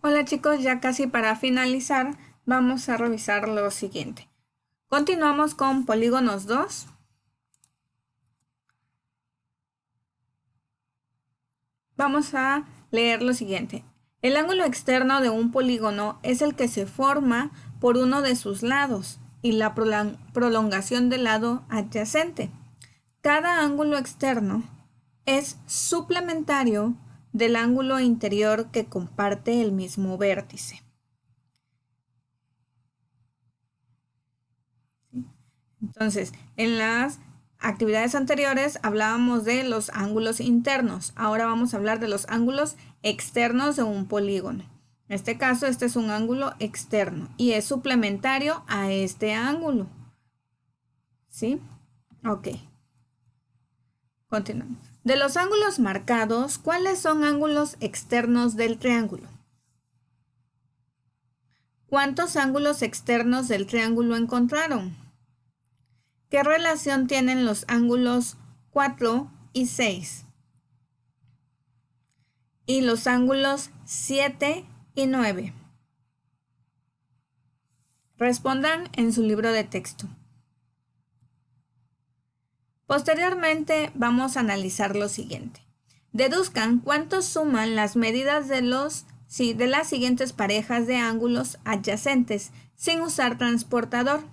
Hola chicos, ya casi para finalizar vamos a revisar lo siguiente. Continuamos con polígonos 2. Vamos a leer lo siguiente. El ángulo externo de un polígono es el que se forma por uno de sus lados y la prolongación del lado adyacente. Cada ángulo externo es suplementario del ángulo interior que comparte el mismo vértice. Entonces, en las actividades anteriores hablábamos de los ángulos internos. Ahora vamos a hablar de los ángulos externos de un polígono. En este caso, este es un ángulo externo y es suplementario a este ángulo. ¿Sí? Ok. Continuamos. De los ángulos marcados, ¿cuáles son ángulos externos del triángulo? ¿Cuántos ángulos externos del triángulo encontraron? ¿Qué relación tienen los ángulos 4 y 6? Y los ángulos 7 y 9. Respondan en su libro de texto. Posteriormente vamos a analizar lo siguiente. Deduzcan cuánto suman las medidas de las siguientes parejas de ángulos adyacentes sin usar transportador.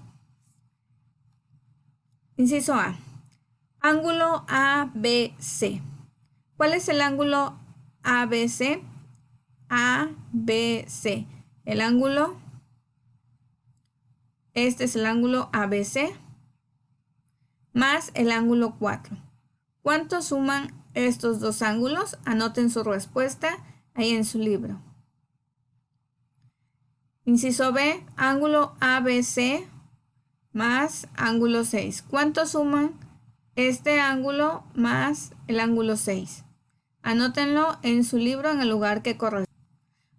Inciso A. Ángulo ABC. ¿Cuál es el ángulo ABC? ABC. El ángulo, este es el ángulo ABC más el ángulo 4. ¿Cuánto suman estos dos ángulos? Anoten su respuesta ahí en su libro. Inciso B, ángulo ABC más ángulo 6. ¿Cuánto suman este ángulo más el ángulo 6? Anótenlo en su libro en el lugar que corresponde.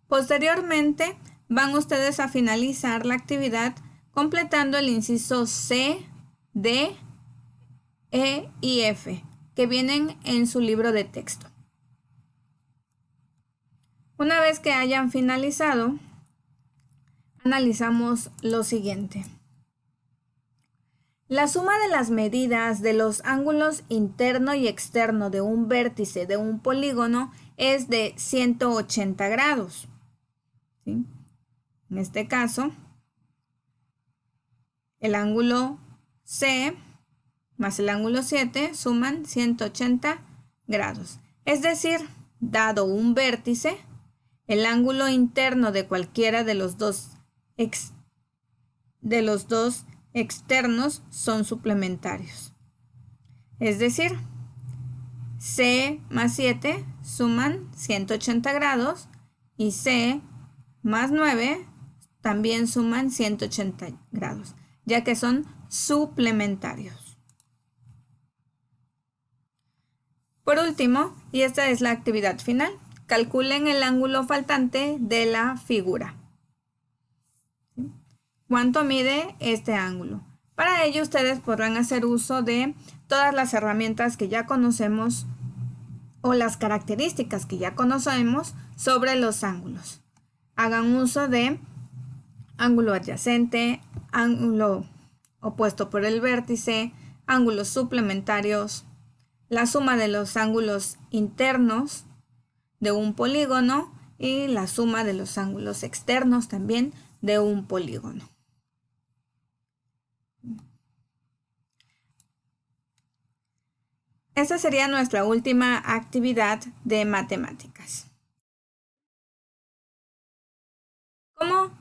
Posteriormente, van ustedes a finalizar la actividad completando el inciso C, D, E y F, que vienen en su libro de texto. Una vez que hayan finalizado, analizamos lo siguiente. La suma de las medidas de los ángulos interno y externo de un vértice de un polígono es de 180 grados. ¿Sí? En este caso, el ángulo C más el ángulo 7 suman 180 grados. Es decir, dado un vértice, el ángulo interno de cualquiera de los dos externos son suplementarios. Es decir, C más 7 suman 180 grados y C más 9 también suman 180 grados, ya que son suplementarios. Por último, y esta es la actividad final, calculen el ángulo faltante de la figura. ¿Cuánto mide este ángulo? Para ello ustedes podrán hacer uso de todas las herramientas que ya conocemos o las características que ya conocemos sobre los ángulos. Hagan uso de ángulo adyacente, ángulo opuesto por el vértice, ángulos suplementarios, la suma de los ángulos internos de un polígono y la suma de los ángulos externos también de un polígono. Esta sería nuestra última actividad de matemáticas. Como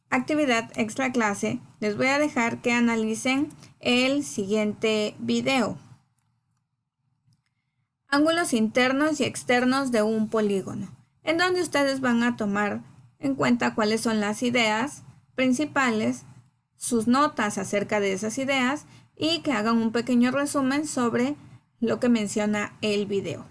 actividad extra clase, les voy a dejar que analicen el siguiente video. Ángulos internos y externos de un polígono, en donde ustedes van a tomar en cuenta cuáles son las ideas principales, sus notas acerca de esas ideas y que hagan un pequeño resumen sobre lo que menciona el video.